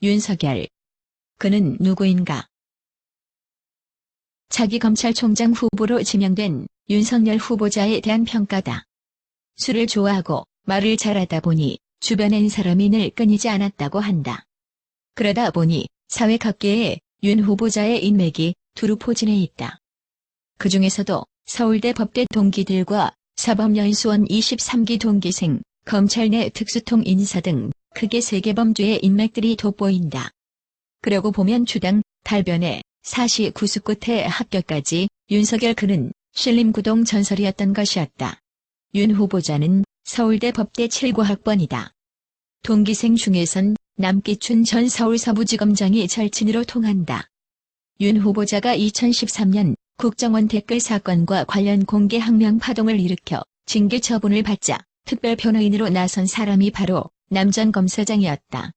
윤석열. 그는 누구인가? 차기 검찰총장 후보로 지명된 윤석열 후보자에 대한 평가다. 술을 좋아하고 말을 잘하다 보니 주변엔 사람이 늘 끊이지 않았다고 한다. 그러다 보니 사회 각계에 윤 후보자의 인맥이 두루 포진해 있다. 그 중에서도 서울대 법대 동기들과 사법연수원 23기 동기생, 검찰 내 특수통 인사 등 크게 3개 범주의 인맥들이 돋보인다. 그러고 보면 주당, 달변에 사시 구수 끝에 합격까지 윤석열 그는 신림구동 전설이었던 것이었다. 윤 후보자는 서울대 법대 79학번이다. 동기생 중에선 남기춘 전 서울서부지검장이 절친으로 통한다. 윤 후보자가 2013년 국정원 댓글 사건과 관련 공개 항명 파동을 일으켜 징계 처분을 받자 특별 변호인으로 나선 사람이 바로 남 전 검사장이었다.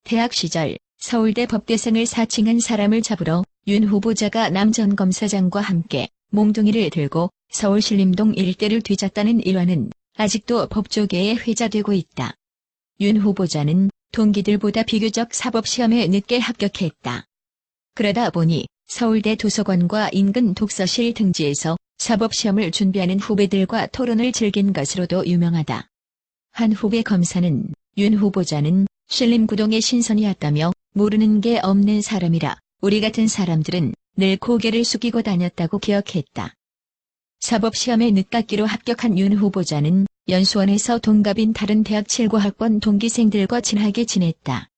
대학 시절 서울대 법대생을 사칭한 사람을 잡으러 윤 후보자가 남 전 검사장과 함께 몽둥이를 들고 서울 신림동 일대를 뒤졌다는 일화는 아직도 법조계에 회자되고 있다. 윤 후보자는 동기들보다 비교적 사법시험에 늦게 합격했다. 그러다 보니 서울대 도서관과 인근 독서실 등지에서 사법시험을 준비하는 후배들과 토론을 즐긴 것으로도 유명하다. 한 후배 검사는 윤 후보자는 신림구동의 신선이었다며 모르는 게 없는 사람이라 우리 같은 사람들은 늘 고개를 숙이고 다녔다고 기억했다. 사법시험에 늦깎이로 합격한 윤 후보자는 연수원에서 동갑인 다른 대학 79학번 동기생들과 친하게 지냈다.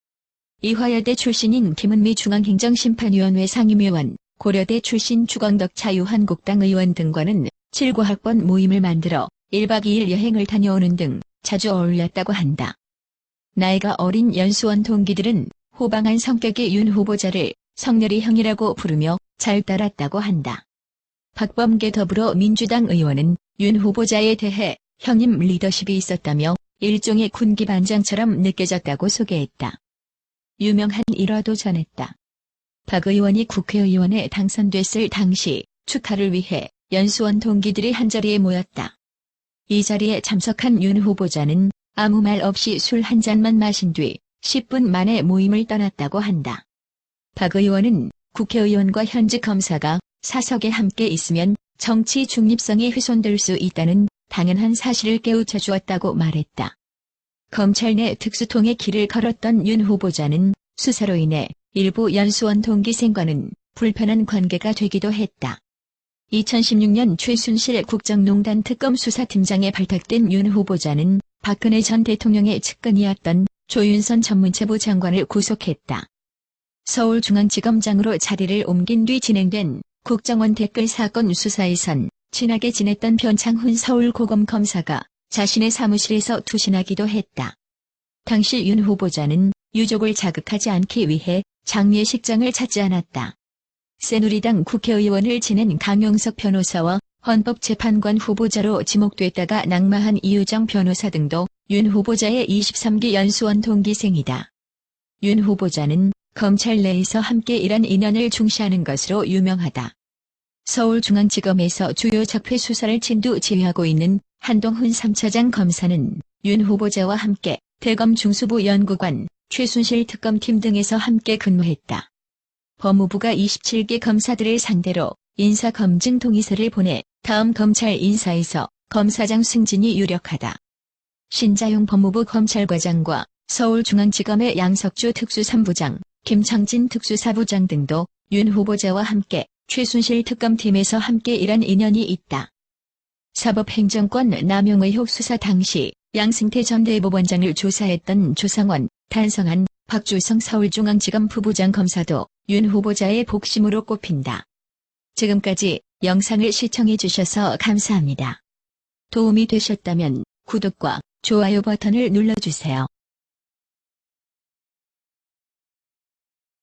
이화여대 출신인 김은미 중앙행정심판위원회 상임위원, 고려대 출신 주광덕 자유한국당 의원 등과는 79학번 모임을 만들어 1박 2일 여행을 다녀오는 등 자주 어울렸다고 한다. 나이가 어린 연수원 동기들은 호방한 성격의 윤 후보자를 성렬이 형이라고 부르며 잘 따랐다고 한다. 박범계 더불어민주당 의원은 윤 후보자에 대해 형님 리더십이 있었다며 일종의 군기반장처럼 느껴졌다고 소개했다. 유명한 일화도 전했다. 박 의원이 국회의원에 당선됐을 당시 축하를 위해 연수원 동기들이 한자리에 모였다. 이 자리에 참석한 윤 후보자는 아무 말 없이 술 한 잔만 마신 뒤 10분 만에 모임을 떠났다고 한다. 박 의원은 국회의원과 현직 검사가 사석에 함께 있으면 정치 중립성이 훼손될 수 있다는 당연한 사실을 깨우쳐 주었다고 말했다. 검찰 내 특수통의 길을 걸었던 윤 후보자는 수사로 인해 일부 연수원 동기생과는 불편한 관계가 되기도 했다. 2016년 최순실 국정농단 특검 수사팀장에 발탁된 윤 후보자는 박근혜 전 대통령의 측근이었던 조윤선 전문체부 장관을 구속했다. 서울중앙지검장으로 자리를 옮긴 뒤 진행된 국정원 댓글 사건 수사에선 친하게 지냈던 변창훈 서울고검검사가 자신의 사무실에서 투신하기도 했다. 당시 윤 후보자는 유족을 자극하지 않기 위해 장례식장을 찾지 않았다. 새누리당 국회의원을 지낸 강용석 변호사와 헌법재판관 후보자로 지목됐다가 낙마한 이유정 변호사 등도 윤 후보자의 23기 연수원 동기생이다. 윤 후보자는 검찰 내에서 함께 일한 인연을 중시하는 것으로 유명하다. 서울중앙지검에서 주요 적폐 수사를 진두 지휘하고 있는 한동훈 3차장 검사는 윤 후보자와 함께 대검 중수부 연구관, 최순실 특검팀 등에서 함께 근무했다. 법무부가 27개 검사들을 상대로 인사검증 동의서를 보내 다음 검찰 인사에서 검사장 승진이 유력하다. 신자용 법무부 검찰과장과 서울중앙지검의 양석주 특수삼부장, 김창진 특수사부장 등도 윤 후보자와 함께 최순실 특검팀에서 함께 일한 인연이 있다. 사법행정권 남용 의혹 수사 당시 양승태 전 대법원장을 조사했던 조상원, 단성한, 박주성 서울중앙지검 부부장 검사도 윤 후보자의 복심으로 꼽힌다. 지금까지 영상을 시청해 주셔서 감사합니다. 도움이 되셨다면 구독과 좋아요 버튼을 눌러주세요.